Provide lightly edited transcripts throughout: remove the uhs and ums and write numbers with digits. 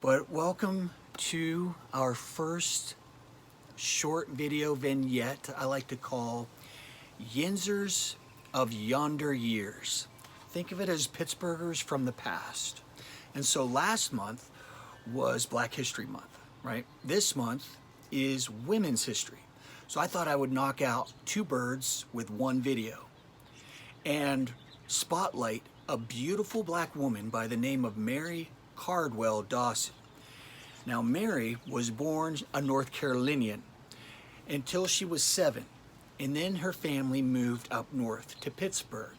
But welcome to our first short video vignette I like to call Yinzers of Yonder Years. Think of it as Pittsburghers from the past. And so last month was Black History Month, right? This month is Women's History. So I thought I would knock out two birds with one video and spotlight a beautiful black woman by the name of Mary Cardwell Dawson. Now, Mary was born a North Carolinian until she was 7, and then her family moved up north to Pittsburgh,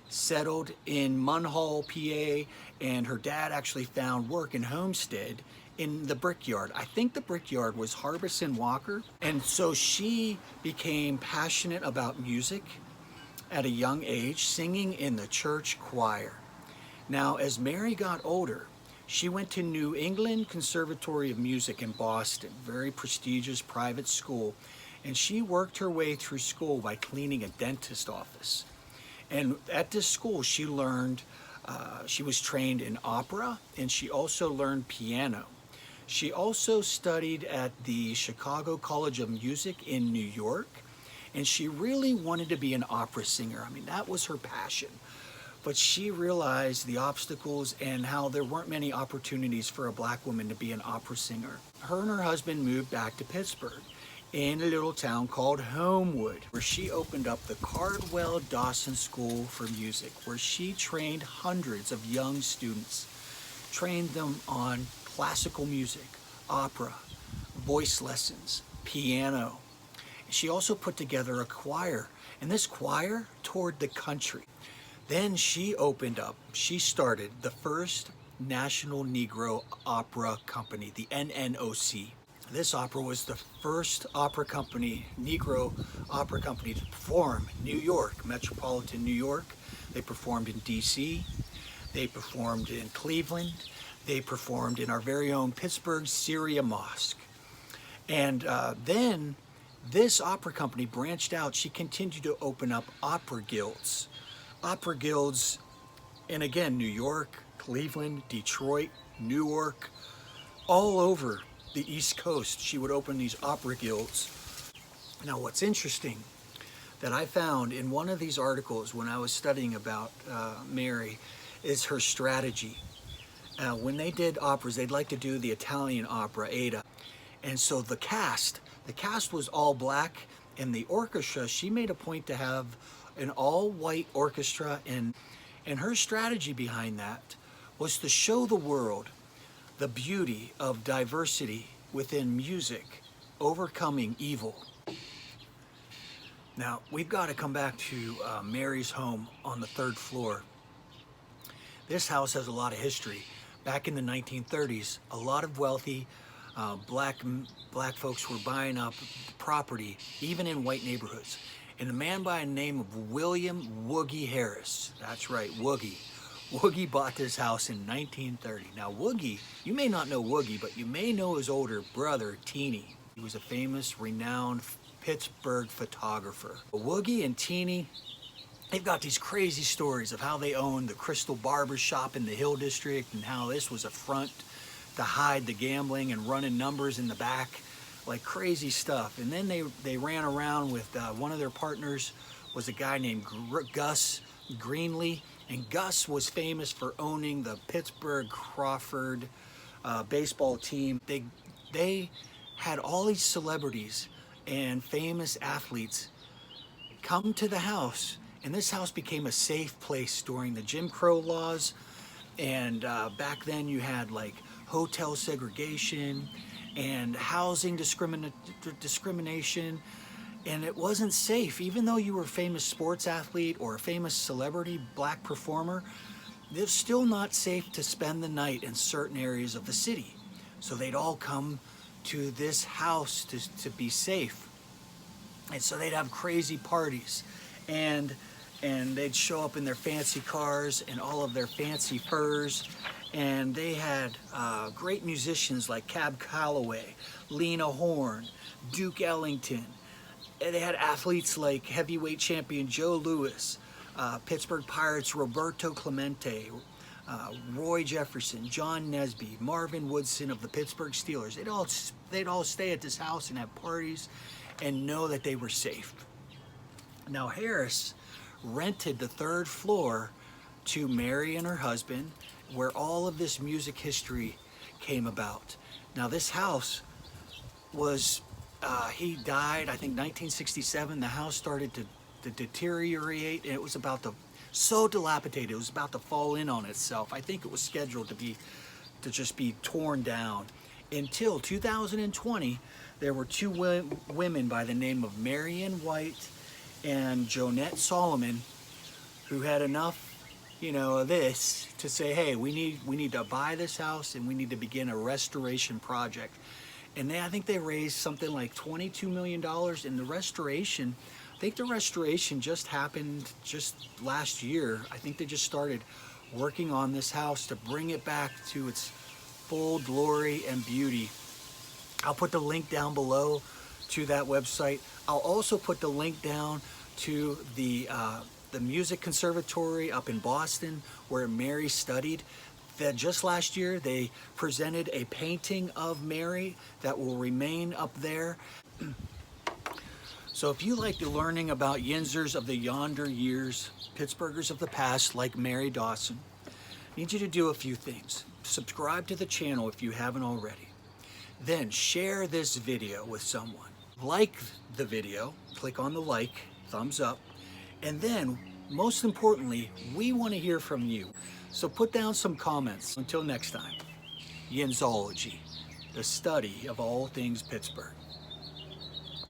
settled in Munhall, PA, and her dad actually found work in Homestead in the brickyard. I think the brickyard was Harbison Walker, and so she became passionate about music at a young age, singing in the church choir. Now, as Mary got older, she went to New England Conservatory of Music in Boston, very prestigious private school, and she worked her way through school by cleaning a dentist office. And at this school, she learned, she was trained in opera, and she also learned piano. She also studied at the Chicago College of Music in New York, and she really wanted to be an opera singer. I mean, that was her passion. But she realized the obstacles and how there weren't many opportunities for a black woman to be an opera singer. Her and her husband moved back to Pittsburgh in a little town called Homewood, where she opened up the Cardwell Dawson School for Music, where she trained hundreds of young students, trained them on classical music, opera, voice lessons, piano. She also put together a choir, and this choir toured the country. Then she started the first National Negro Opera Company, the NNOC. This opera was the first Negro opera company to perform in New York, metropolitan New York. They performed in DC, they performed in Cleveland, they performed in our very own Pittsburgh Syria Mosque. And then this opera company branched out. She continued to open up opera guilds. Opera guilds in, again, New York, Cleveland, Detroit, Newark, all over the East Coast. She would open these opera guilds. Now, what's interesting that I found in one of these articles when I was studying about Mary is her strategy. When they did operas, they'd like to do the Italian opera, Ada. And so the cast was all black, and the orchestra, she made a point to have an all-white orchestra, and her strategy behind that was to show the world the beauty of diversity within music, overcoming evil. Now, we've got to come back to Mary's home on the 3rd floor. This house has a lot of history. Back in the 1930s, a lot of wealthy black folks were buying up property, even in white neighborhoods. And a man by the name of William Woogie Harris, that's right, Woogie bought this house in 1930. Now, Woogie, you may not know Woogie, but you may know his older brother, Teeny. He was a famous, renowned Pittsburgh photographer. Woogie and Teeny, they've got these crazy stories of how they owned the Crystal Barber Shop in the Hill District and how this was a front to hide the gambling and running numbers in the back, like crazy stuff. And then they ran around with one of their partners was a guy named Gus Greenlee, and Gus was famous for owning the Pittsburgh Crawford baseball team. They had all these celebrities and famous athletes come to the house, and this house became a safe place during the Jim Crow laws. And back then you had like hotel segregation and housing discrimination, and it wasn't safe. Even though you were a famous sports athlete or a famous celebrity black performer, it's still not safe to spend the night in certain areas of the city. So they'd all come to this house to be safe. And so they'd have crazy parties, and they'd show up in their fancy cars and all of their fancy furs. And they had great musicians like Cab Calloway, Lena Horne, Duke Ellington. And they had athletes like heavyweight champion Joe Louis, Pittsburgh Pirates Roberto Clemente, Roy Jefferson, John Nesby, Marvin Woodson of the Pittsburgh Steelers. They'd all stay at this house and have parties and know that they were safe. Now Harris rented the 3rd floor to Mary and her husband, where all of this music history came about. Now this house was, he died, I think 1967. The house started to deteriorate, and it was about to, so dilapidated, it was about to fall in on itself. I think it was scheduled to just be torn down. Until 2020, there were 2 women by the name of Marion White and Jonette Solomon who had enough, you know, of this to say, hey, we need to buy this house and we need to begin a restoration project. And I think they raised something like $22 million in the restoration. I think the restoration just happened just last year. I think they just started working on this house to bring it back to its full glory and beauty. I'll put the link down below to that website. I'll also put the link down to the Music Conservatory up in Boston, where Mary studied. That just last year they presented a painting of Mary that will remain up there. So if you like learning about Yinzers of the yonder years, Pittsburghers of the past like Mary Dawson, I need you to do a few things. Subscribe to the channel if you haven't already. Then share this video with someone. Like the video, click on the like, thumbs up, and then most importantly, we want to hear from you. So put down some comments. Until next time, Yinzology, the study of all things Pittsburgh.